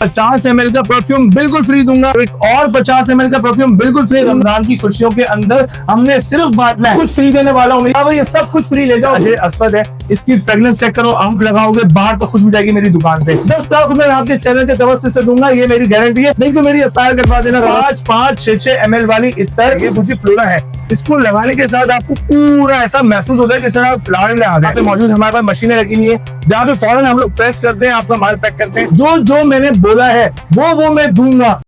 50 ml का perfume बिल्कुल free दूंगा, एक और 50 ml का परफ्यूम बिल्कुल फ्री। रमजान की खुशियों के अंदर हमने सिर्फ बांटना है, कुछ फ्री देने वाला हूँ। भाई ये सब कुछ फ्री ले जाओ। अजय असद है, इसकी फ्रेग्रेंस चेक करो, आप लगाओगे बाहर तो खुशबू जाएगी मेरी दुकान से। 10 लाख रुपए आपके चैनल के तवज्जो से दूंगा, ये मेरी गारंटी है। नहीं तो मेरी एफआईआर करवा देना। 5-6 ml वाली इत्तर, ये दूजी फ्लोरा है, इसको लगाने के साथ आपको पूरा ऐसा महसूस होता है जैसे आप फ्लावर में आ गए। मौजूद हमारे पास मशीनें रखी हुई है जहाँ पे फौरन हम लोग प्रेस करते हैं, आपका माल पैक करते हैं। जो मैंने बोला है वो मैं दूंगा।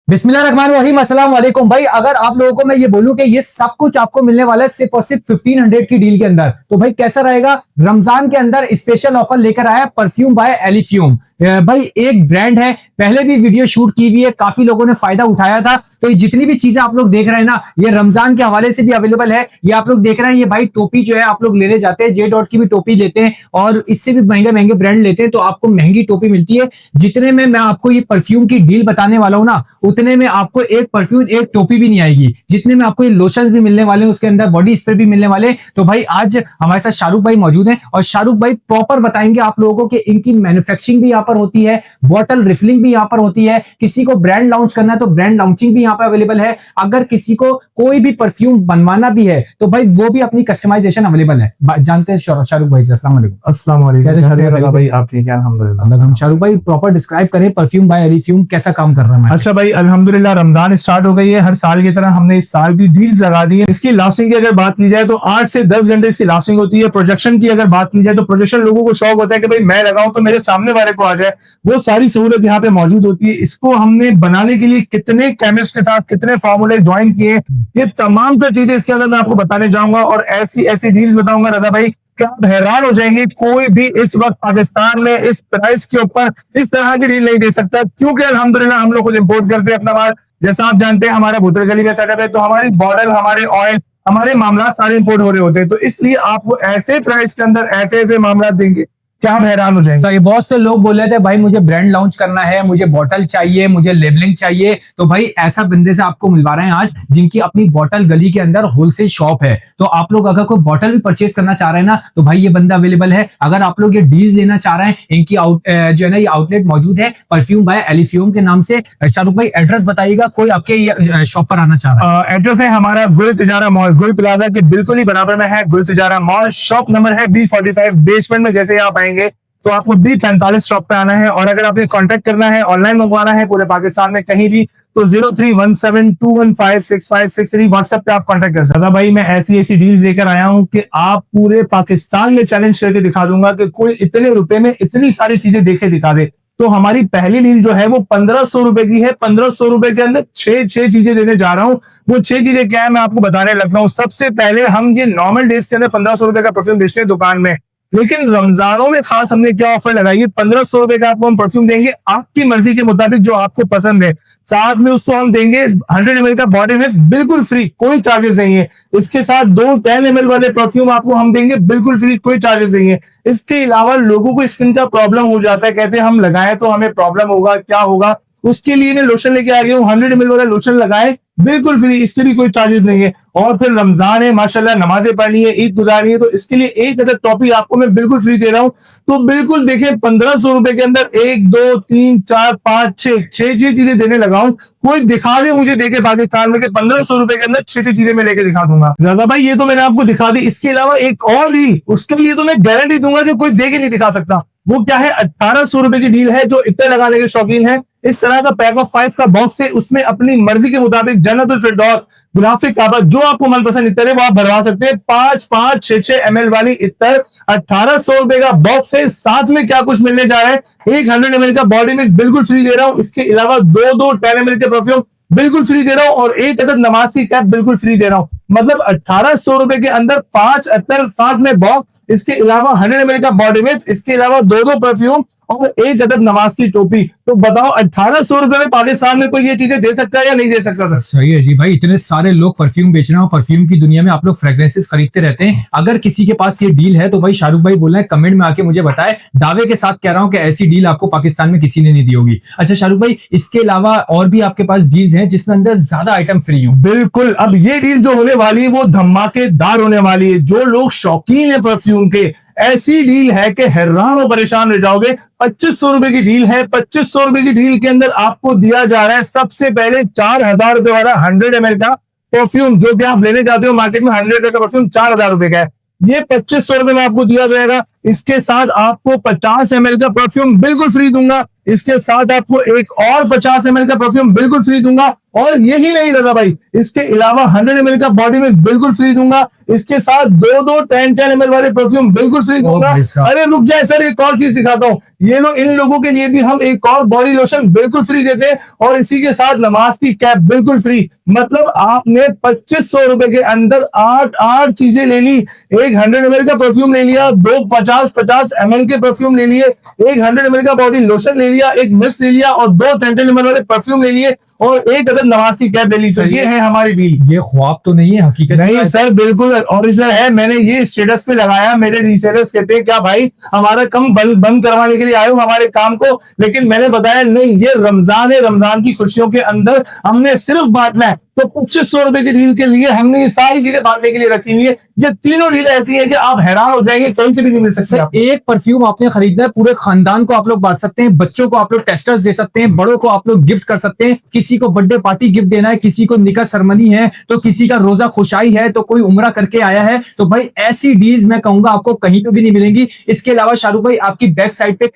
बिस्मिल्लाहिर्रहमानिर्रहीम, अस्सलाम वालेकुम। भाई अगर आप लोगों को मैं ये बोलूं कि ये सब कुछ आपको मिलने वाला है सिर्फ और सिर्फ 1500 की डील के अंदर, तो भाई कैसा रहेगा? रमजान के अंदर स्पेशल ऑफर लेकर आया परफ्यूम बाय एलिफ्यूम। भाई एक ब्रांड है, पहले भी वीडियो शूट की हुई है, काफी लोगों ने फायदा उठाया था। तो ये जितनी भी चीजें आप लोग देख रहे हैं ना, ये रमजान के हवाले से भी अवेलेबल है। ये आप लोग देख रहे हैं, ये भाई टोपी जो है आप लोग लेने जाते हैं, J.Dot की भी टोपी लेते हैं और इससे भी महंगे महंगे ब्रांड लेते हैं तो आपको महंगी टोपी मिलती है। जितने में मैं आपको ये परफ्यूम की डील बताने वाला हूं ना, उतने में आपको एक परफ्यूम एक टोपी भी नहीं आएगी। जितने में आपको ये लोशंस भी मिलने वाले हैं, उसके अंदर बॉडी स्प्रे भी मिलने वाले। तो भाई आज हमारे साथ शाहरुख भाई मौजूद हैं और शाहरुख भाई प्रॉपर बताएंगे आप लोगों को कि इनकी मैन्युफैक्चरिंग भी यहाँ पर होती है, बॉटल रिफिलिंग भी यहाँ पर होती है। किसी को ब्रांड लॉन्च करना है तो ब्रांड लॉन्चिंग भी यहाँ पर अवेलेबल है। अगर किसी को कोई भी परफ्यूम बनवाना भी है तो भाई वो भी अपनी कस्टमाइजेशन अवेलेबल है। जानते हैं शाहरुख भाई से। अस्सलाम वालेकुम। अस्सलाम वालेकुम भाई, आप ठीक है? अल्हम्दुलिल्लाह। हम शाहरुख भाई प्रॉपर डिस्क्राइब करें परफ्यूम बाय एलिफ्यूम कैसा काम कर रहा है। अच्छा भाई, अल्हम्दुलिल्लाह रमजान स्टार्ट हो गई है। हर साल की तरह हमने इस साल भी डील्स लगा दी है। इसकी लास्टिंग की अगर बात की जाए तो 8 से 10 घंटे इसकी लास्टिंग होती है। प्रोजेक्शन की अगर बात की जाए तो प्रोजेक्शन लोगों को शौक होता है कि भाई मैं लगाऊं तो मेरे सामने वाले को आ जाए, वो सारी सहूलत यहाँ पे मौजूद होती है। इसको हमने बनाने के लिए कितने केमिस्ट के साथ कितने फार्मूले ज्वाइन किए, ये तमाम तर चीजें इसके अंदर मैं आपको बताने जाऊंगा और ऐसी ऐसी डील्स बताऊंगा रजा भाई क्या आप हैरान हो जाएंगे। कोई भी इस वक्त पाकिस्तान में इस प्राइस के ऊपर इस तरह की डील नहीं दे सकता, क्योंकि अल्हम्दुलिल्लाह हम लोग खुद इंपोर्ट करते हैं अपना माल। जैसा आप जानते हैं हमारा भुतर गली में सेटअप है, तो हमारी बॉटल, हमारे ऑयल, हमारे मामला सारे इंपोर्ट हो रहे होते हैं। तो इसलिए आपको ऐसे प्राइस के अंदर ऐसे ऐसे मामला देंगे क्या आप हैरान हो जाएंगे। सही, बहुत से लोग बोल रहे थे भाई मुझे ब्रांड लॉन्च करना है, मुझे बॉटल चाहिए, मुझे लेबलिंग चाहिए। तो भाई ऐसा बंदे से आपको मिलवा रहे हैं आज जिनकी अपनी बॉटल गली के अंदर होलसेल शॉप है। तो आप लोग अगर कोई बॉटल भी परचेज करना चाह रहे हैं ना, तो भाई ये बंदा अवेलेबल है। अगर आप लोग ये डील्स लेना चाह रहे हैं, इनकी जो है ना ये आउटलेट मौजूद है परफ्यूम बाय एलिफ्यूम के नाम से। शाहरुख भाई एड्रेस बताइएगा, कोई आपके शॉप पर आना चाह रहा है। एड्रेस है हमारा गुल तिजारा मॉल, गुल प्लाजा के बिल्कुल ही बराबर में है गुल तिजारा मॉल। शॉप नंबर है B45 बेसमेंट में। जैसे आप आएंगे तो आपको B45 शॉप पे आना है। और अगर आपने कांटेक्ट करना है, ऑनलाइन मंगवाना है पूरे पाकिस्तान में कहीं भी, तो 031721565663 व्हाट्सएप पे आप कांटेक्ट कर सकते हैं। भाई मैं ऐसी ऐसी डील्स लेकर आया हूं कि आप पूरे पाकिस्तान में चैलेंज करके दिखा दूंगा कि कोई इतने रुपए में इतनी सारी चीजें देखे दिखा दे। तो हमारी पहली डील जो है वो 1500 रुपए की है। 1500 रुपए के अंदर छह चीजें देने जा रहा हूँ। वो 6 चीजें क्या है मैं आपको बताने लगता हूँ। सबसे पहले हम ये नॉर्मल डेज के अंदर 1500 रुपए का परफ्यूम बेचते हैं दुकान में, लेकिन रमजानों में खास हमने क्या ऑफर लगाई है, 1500 रुपए का आपको हम परफ्यूम देंगे आपकी मर्जी के मुताबिक जो आपको पसंद है। साथ में उसको हम देंगे 100 ml का बॉडी मिस्ट बिल्कुल फ्री, कोई चार्जेस नहीं है। इसके साथ 2 10 ml वाले परफ्यूम आपको हम देंगे बिल्कुल फ्री, कोई चार्जेस नहीं है। इसके अलावा लोगों को स्किन का प्रॉब्लम हो जाता है, कहते हैं हम लगाएं तो हमें प्रॉब्लम होगा, क्या होगा, उसके लिए मैं लोशन लेके आ गया हूँ। 100 ml वाला लोशन लगाएं बिल्कुल फ्री, इसके भी कोई चार्जेस नहीं है। और फिर रमजान है, माशाल्लाह नमाजें पढ़नी है, ईद गुजारनी है, तो इसके लिए एक अदर टॉपी आपको मैं बिल्कुल फ्री दे रहा हूँ। तो बिल्कुल देखिए 1500 रुपए के अंदर 1 2 3 4 5 6 चीजें देने लगा हूं। कोई दिखा दे मुझे देके पाकिस्तान में कि 1500 रुपए के अंदर 6 चीजें मैं लेके दिखा दूंगा। दादा भाई ये तो मैंने आपको दिखा दी, इसके अलावा एक और डील, उसके लिए तो मैं गारंटी दूंगा कि कोई दे के नहीं दिखा सकता। वो क्या है, 1800 रुपए की डील है। जो इतना लगाने के शौकीन है, इस तरह का पैक ऑफ 5 का बॉक्स है, उसमें अपनी मर्जी के मुताबिक जन्नतुल फिरदौस, गुलाफिक काबा, जो आपको मनपसंद इत्तर है वो आप भरवा सकते हैं। 5-6 ml वाली इत्तर 1800 रुपए का बॉक्स है। साथ में क्या कुछ मिलने जा रहा है, एक 100 ml का बॉडी मिक्स बिल्कुल फ्री दे रहा हूं। इसके अलावा 2 10 ml के परफ्यूम बिल्कुल फ्री दे रहा हूं और एक अदद नमाज की कैप बिल्कुल फ्री दे रहा हूं। मतलब 1800 रुपए के अंदर 5 अत्तर, साथ में बॉक्स, इसके अलावा 100 ml का बॉडी मिस्ट, इसके अलावा 2 परफ्यूम और एक अदद नमाज की टोपी। तो बताओ 1800 रुपए में पाकिस्तान में कोई ये चीजें दे सकता है या नहीं दे सकता सर? सही है जी भाई, इतने सारे लोग परफ्यूम बेच रहे हैं और परफ्यूम की दुनिया में आप लोग फ्रेग्रेंसेस खरीदते रहते हैं। अगर किसी के पास ये डील है तो भाई शाहरुख भाई बोल रहे हैं कमेंट में आके मुझे बताए। दावे के साथ कह रहा हूं कि ऐसी डील आपको पाकिस्तान में किसी ने नहीं दी होगी। अच्छा शाहरुख भाई, इसके अलावा और भी आपके पास डील्स हैं जिसमें अंदर ज्यादा आइटम फ्री हो? बिल्कुल, अब ये डील जो होने वाली है वो धमाकेदार होने वाली है। जो लोग शौकीन है परफ्यूम के, ऐसी डील है कि हैरान और परेशान रह जाओगे। 2500 रुपए की डील है। 2500 रुपए की डील के अंदर आपको दिया जा रहा है सबसे पहले 4000 रुपए वाला 100 ml का परफ्यूम, जो कि आप लेने जाते हो मार्केट में 100 रुपए का परफ्यूम 4000 रुपए का है। ये 2500 रुपए में आपको दिया जाएगा। इसके साथ आपको 50 ml का परफ्यूम बिल्कुल फ्री दूंगा। इसके साथ आपको एक और 50 ml का परफ्यूम बिल्कुल फ्री दूंगा। और यही नहीं रजा भाई, इसके अलावा 100 ml का बॉडी मिस्ट बिल्कुल फ्री दूंगा। इसके साथ दो 10 ml वाले परफ्यूम बिल्कुल फ्री दूंगा। अरे रुक जाए सर, एक और चीज दिखाता हूँ। ये लोग, इन लोगों के लिए भी हम एक और बॉडी लोशन बिल्कुल फ्री देते हैं और इसी के साथ नमाज की कैप बिल्कुल फ्री। मतलब आपने 2500 रुपए के अंदर 8 चीजें ले ली। एक 100 ml का परफ्यूम ले लिया, दो 50 ml के परफ्यूम ले लिए, एक 100 ml का बॉडी लोशन ले लिया, एक मिस्ट ले लिया और दो 10 ml वाले परफ्यूम ले लिए और एक नमाज की कैप ले ली। सर ये है हमारी डील। ये ख्वाब तो नहीं है, हकीकत नहीं सर, बिल्कुल ओरिजिनल है। मैंने ये स्टेटस पे लगाया। मेरे रीसेलर्स कहते हैं क्या भाई हमारा कम बंद करवाने के लिए आए हो हमारे काम को, लेकिन मैंने बताया नहीं, ये रमजान है। रमजान की खुशियों के अंदर हमने सिर्फ बांटना है। तो 2500 रुपए की डील के लिए हमने ये सारी चीजें बांटने के लिए रखी हुई है। ये तीनों डील ऐसी है कि आप हैरान हो जाएंगे, कहीं से भी नहीं मिल सकती। एक परफ्यूम आपने खरीदना है, पूरे खानदान को आप लोग बांट सकते हैं, बच्चों को आप लोग टेस्टर्स दे सकते हैं, बड़ों को आप लोग गिफ्ट कर सकते हैं। किसी को बर्थडे पार्टी गिफ्ट देना है, किसी को निकाह सरमनी है, तो किसी का रोजा खुशाई है, तो कोई उम्रा करके आया है, तो भाई ऐसी डील्स मैं कहूंगा आपको कहीं पे भी नहीं मिलेंगी। इसके अलावा शाहरुख भाई आपकी बैक साइड पे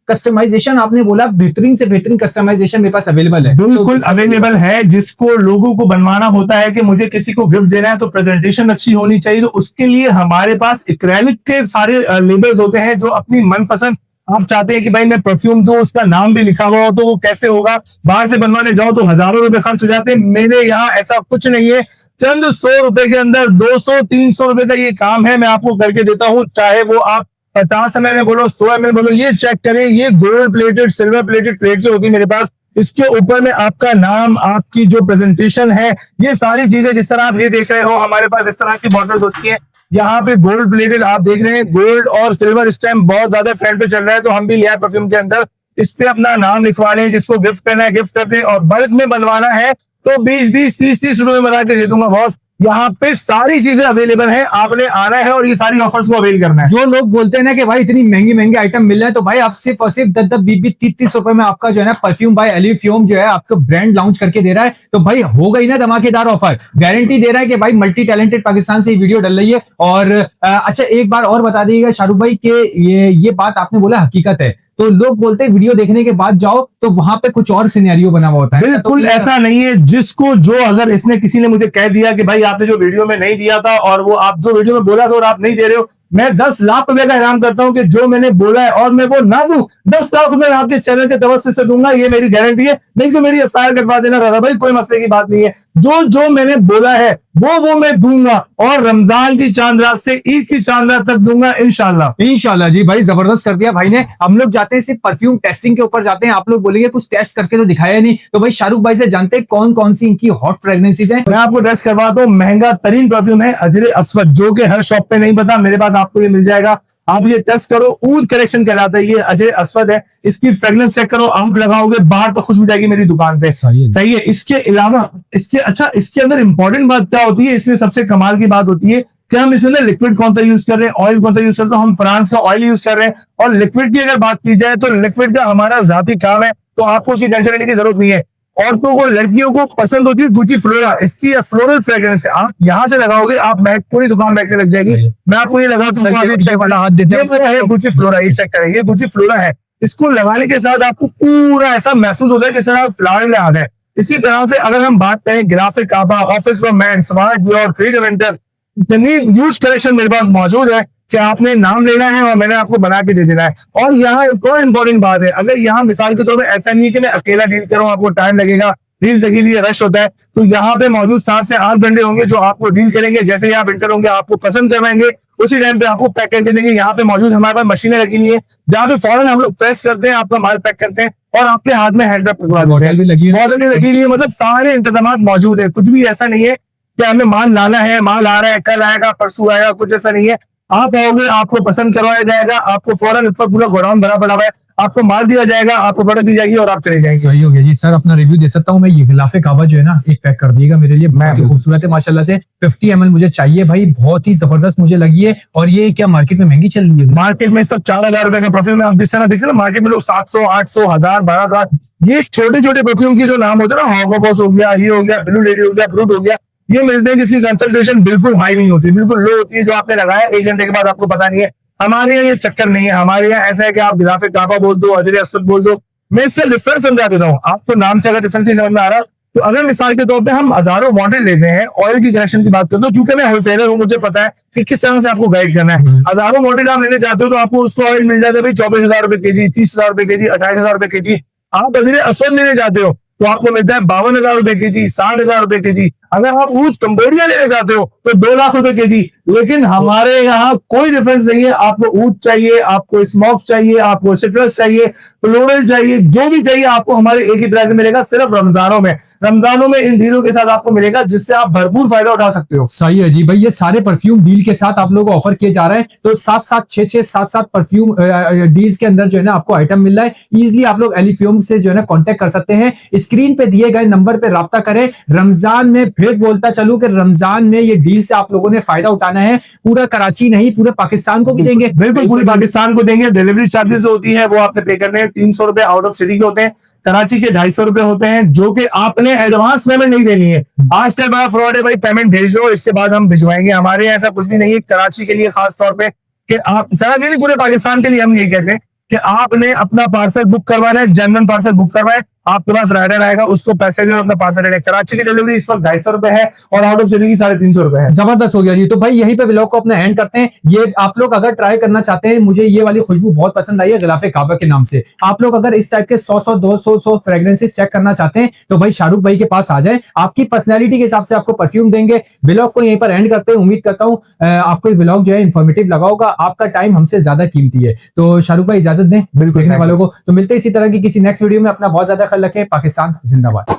कस्टमाइजेशन आपने बोला बेहतरीन से बेहतरीन कस्टमाइजेशन मेरे पास अवेलेबल है। बिल्कुल अवेलेबल है। जिसको लोगों को बनवाना होता है कि मुझे किसी को गिफ्ट देना है तो प्रेजेंटेशन अच्छी होनी चाहिए, तो उसके लिए हमारे पास एक्रेलिक के सारे लेबल्स होते हैं जो अपनी मनपसंद, आप चाहते हैं कि भाई मैं परफ्यूम दूं उसका नाम भी लिखा हुआ हो, तो वो कैसे होगा। बाहर से बनवाने जाओ तो हजारों रुपए खर्च हो जाते हैं। मेरे यहाँ ऐसा कुछ नहीं है। चंद 100 रुपए के अंदर 200-300 रुपए का ये काम है, मैं आपको करके देता हूँ। चाहे वो आप 50 ml बोलो, 100 ml बोलो, ये चेक करें, ये gold plated silver plated plate होती है मेरे पास। इसके ऊपर में आपका नाम, आपकी जो प्रेजेंटेशन है, ये सारी चीजें जिस तरह आप ये देख रहे हो हमारे पास इस तरह की बॉटल्स होती है। यहाँ पे गोल्ड प्लेटेड आप देख रहे हैं, गोल्ड और सिल्वर इस टाइम बहुत ज्यादा ट्रेंड पे चल रहा है, तो हम भी लिया परफ्यूम के अंदर। इस पे अपना नाम लिखवा लें, जिसको गिफ्ट करना है गिफ्ट कर दें, और बल्क में बनवाना है तो 20-20, 30-30 रुपए में बना के दे दूंगा बॉस। यहाँ पे सारी चीजें अवेलेबल है, आपने आना है और ये सारी ऑफर्स को अवेल करना है। जो लोग बोलते हैं ना कि भाई इतनी महंगी आइटम मिल रहे हैं, तो भाई आप सिर्फ और सिर्फ 10-10, 20-20, 30-30 रुपए में आपका जो है ना परफ्यूम बाय एलिफ्यूम जो है आपको ब्रांड लॉन्च करके दे रहा है। तो भाई हो गई ना धमाकेदार ऑफर, गारंटी दे रहा है कि भाई मल्टी टैलेंटेड पाकिस्तान से ये वीडियो डल रही है। और अच्छा एक बार और बता दीजिएगा शाहरुख भाई कि ये बात आपने बोला हकीकत है, तो लोग बोलते हैं वीडियो देखने के बाद जाओ तो वहां पे कुछ और सिनेरियो बना हुआ होता है। बिल्कुल ऐसा नहीं है। जिसको जो, अगर इसने किसी ने मुझे कह दिया कि भाई आपने जो वीडियो में नहीं दिया था और वो आप जो वीडियो में बोला था और आप नहीं दे रहे हो, मैं 10 लाख रुपए का इनाम करता हूं कि जो मैंने बोला है और मैं वो ना दूं, 10 लाख रुपए आपके चैनल के तवज्जो से दूंगा, ये मेरी गारंटी है। नहीं तो मेरी एफआईआर करवा देना राधा भाई, कोई मसले की बात नहीं है। जो मैंने बोला है वो मैं दूंगा, और रमजान की चांद रात से ईद की चांद रात तक दूंगा इंशाल्लाह जी। भाई जबरदस्त कर दिया भाई ने। हम लोग जाते हैं सिर्फ परफ्यूम टेस्टिंग के ऊपर जाते हैं। आप लोग बोलेंगे कुछ टेस्ट करके तो दिखाया नहीं, तो भाई शाहरुख भाई से जानते हैं कौन कौन सी इनकी हॉट फ्रेग्रेंसीज है। मैं आपको टेस्ट करवाता हूँ। महंगा तरीन परफ्यूम है अजरे अस्वद, जो कि हर शॉप पे नहीं पता, मेरे पास आपको ये मिल जाएगा। आप ये टेस्ट करो, ऊद कलेक्शन कहलाता है, ये अजरे अस्वद है। इसकी फ्रेग्रेंस चेक करो, आप लगाओगे बाहर तो खुशबू जाएगी मेरी दुकान से। सही है। इसके अलावा इसके अंदर इंपॉर्टेंट बात क्या होती है, इसमें सबसे कमाल की बात होती है कि हम इसमें लिक्विड कौन सा यूज कर रहे हैं, ऑयल कौन सा यूज कर रहे हैं। हम फ्रांस का ऑयल यूज कर रहे हैं, और लिक्विड की अगर बात की जाए तो लिक्विड का हमारा जाती काम है, तो आपको उसकी टेंशन लेने की जरूरत नहीं है। औरतों को, लड़कियों को पसंद होती है गुची फ्लोरा, इसकी फ्लोरल फ्रेग्रेंस है। आप यहाँ से लगाओगे, आप पूरी दुकान बैठने लग जाएगी। मैं आपको ये लगा दूंगा, हाथ देते हैं, गुची फ्लोरा, ये चेक करें, ये गुची फ्लोरा है। इसको लगाने के साथ आपको पूरा ऐसा महसूस होता है कि सर आप फ्लावर में आ गए। इसी तरह से अगर हम बात करें ग्राफिक काबा, office for man, smart Dior, creative inter, इतनी यूज कलेक्शन मेरे पास मौजूद है कि आपने नाम लेना है और मैंने आपको बना के दे देना है। और यहाँ एक और इम्पोर्टेंट बात है, अगर यहाँ मिसाल के तौर पर ऐसा नहीं है कि मैं अकेला डील करूँ, आपको टाइम लगेगा, डील के लिए रश होता है, तो यहाँ पे मौजूद 7 से 8 बंदे होंगे जो आपको डील करेंगे। जैसे ही आप इंटर होंगे, आपको पसंद करवाएंगे, उसी टाइम पे आपको पैक करके देंगे। यहाँ पे मौजूद हमारे पास मशीनें रखी हुई है, जहाँ पे फौरन हम लोग प्रेस करते हैं, आपका माल पैक करते हैं और आपके हाथ में हैंड पकड़ा देते हैं। बॉटल भी लगी हुई है, मतलब सारे इंतजाम मौजूद है। कुछ भी ऐसा नहीं है कि हमें माल लाना है, माल आ रहा है, कल आएगा, परसों आएगा, कुछ ऐसा नहीं है। आप आओगे, आपको पसंद करवाया जाएगा, आपको फौरन इस पर पूरा गोडाउन भरा पड़ा हुआ है, आपको माल दिया जाएगा, आपको प्रोडक्ट दी जाएगी और आप चले जाएंगे। सही हो गया जी सर, अपना रिव्यू दे सकता हूँ मैं? ये गिलाफे काबा जो है ना, एक पैक कर दिएगा मेरे लिए, बहुत ही खूबसूरत है माशाल्लाह से। 50 ml मुझे चाहिए भाई, बहुत ही जबरदस्त मुझे लगी है। और ये क्या मार्केट में महंगी चल रही है? मार्केट में इस वक्त 4,000 रुपए का परफ्यूम है। आप जिस तरह देखिए ना, मार्केट में लोग 700, 800, 1000, 12,000, ये छोटे छोटे परफ्यूम की जो नाम होते हैं ना, हॉगो बॉस हो गया, ये हो गया, ब्लू लेडी हो गया, ब्रूट हो गया, ये मिलते हैं जिसकी कंसंट्रेशन बिल्कुल हाई नहीं होती, बिल्कुल लो होती है। जो आपने लगाया 1 घंटे के बाद आपको पता नहीं है। हमारे यहाँ ये चक्कर नहीं है। हमारे यहाँ ऐसा है कि आप गिलाफे काबा बोल दो, अजरे असद बोल दो, मैं इसका डिफरेंस समझा देता हूँ आपको। नाम से अगर डिफरेंस नहीं समझ में आ रहा, तो अगर मिसाल के तौर पे हम हजारों मॉडल लेते हैं, ऑयल की कनेक्शन की बात करते हो, क्योंकि मैं होलसेलर हूँ, मुझे पता है कि किस तरह से आपको गाइड करना है। हजारों मॉडल आप लेने चाहते हो तो आपको उसको ऑयल मिल जाता है भाई 24,000 रुपए के जी, 30,000 रुपए के जी, 28,000 रुपए के जी। आप अजरे असद लेने चाहते हो तो आपको मिलता है 52,000 रुपए के जी, 60,000 रुपए के जी। अगर आप ऊद कंबोडिया लेने जाते हो तो 2 लाख रुपए के जी। लेकिन हमारे यहाँ कोई डिफरेंस नहीं है। आपको ऊद चाहिए, आपको स्मोक चाहिए, आपको सिट्रस चाहिए, फ्लोरल चाहिए, जो भी चाहिए आपको हमारे एक ही प्राइस में मिलेगा। सिर्फ रमजानों में, रमजानों में इन डीलों के साथ आपको मिलेगा, जिससे आप भरपूर फायदा उठा सकते हो। सही है जी भाई, ये सारे परफ्यूम डील के साथ आप लोगों को ऑफर किए जा रहे हैं। तो 7-7 परफ्यूम डील्स के अंदर जो है ना आपको आइटम मिल रहा है। इजिली आप लोग एलिफ्यूम से जो है ना कांटेक्ट कर सकते हैं। स्क्रीन पे दिए गए नंबर पे राब्ता करें। रमजान में फिर बोलता चलूं कि रमजान में ये डील से आप लोगों ने फायदा उठाना है। पूरा कराची नहीं, पूरे पाकिस्तान को भी देंगे। बिल्कुल पूरे पाकिस्तान को देंगे। डिलीवरी चार्जेस होती है वो आपने पे करने हैं। 300 रुपए आउट ऑफ सिटी के होते हैं, कराची के 250 रुपए होते हैं, जो कि आपने एडवांस पेमेंट नहीं देनी है। आजकल बड़ा फ्रॉड है भाई, पेमेंट भेज दो, इसके बाद हम भिजवाएंगे। हमारे यहाँ ऐसा कुछ भी नहीं है। कराची के लिए खास तौर पे, कि आप कराची नहीं, पूरे पाकिस्तान के लिए हम यही कहते हैं कि आपने अपना पार्सल बुक करवाना है, जनरल पार्सल बुक करवाए, आपके पास राइडर आएगा, उसको पैसे दे, अपना पार्सल रेडी। कराची की डिलीवरी इस वक्त 250 रुपए है और आउट ऑफ सिटी की 350 रुपए है। जबरदस्त हो गया जी। तो भाई यहीं पे व्लॉग को अपना एंड करते हैं। ये आप लोग अगर ट्राई करना चाहते हैं, मुझे ये वाली खुशबू बहुत पसंद आई है गिलाफे काबा के नाम से। आप लोग अगर इस टाइप के 100 फ्रेग्रेंसेस चेक करना चाहते हैं तो भाई शाहरुख भाई के पास आ जाए, आपकी पर्सनैलिटी के हिसाब से आपको परफ्यूम देंगे। व्लॉग को यहीं पर एंड करते हैं। उम्मीद करता हूँ आपको ये व्लॉग जो है इन्फॉर्मेटिव लगा होगा। आपका टाइम हमसे ज्यादा कीमती है, तो शाहरुख भाई इजाजत दें बिल्कुल देखने वालों को। तो मिलते हैं इसी तरह की किसी नेक्स्ट वीडियो में। अपना बहुत ज्यादा ख्याल रखें। पाकिस्तान जिंदाबाद।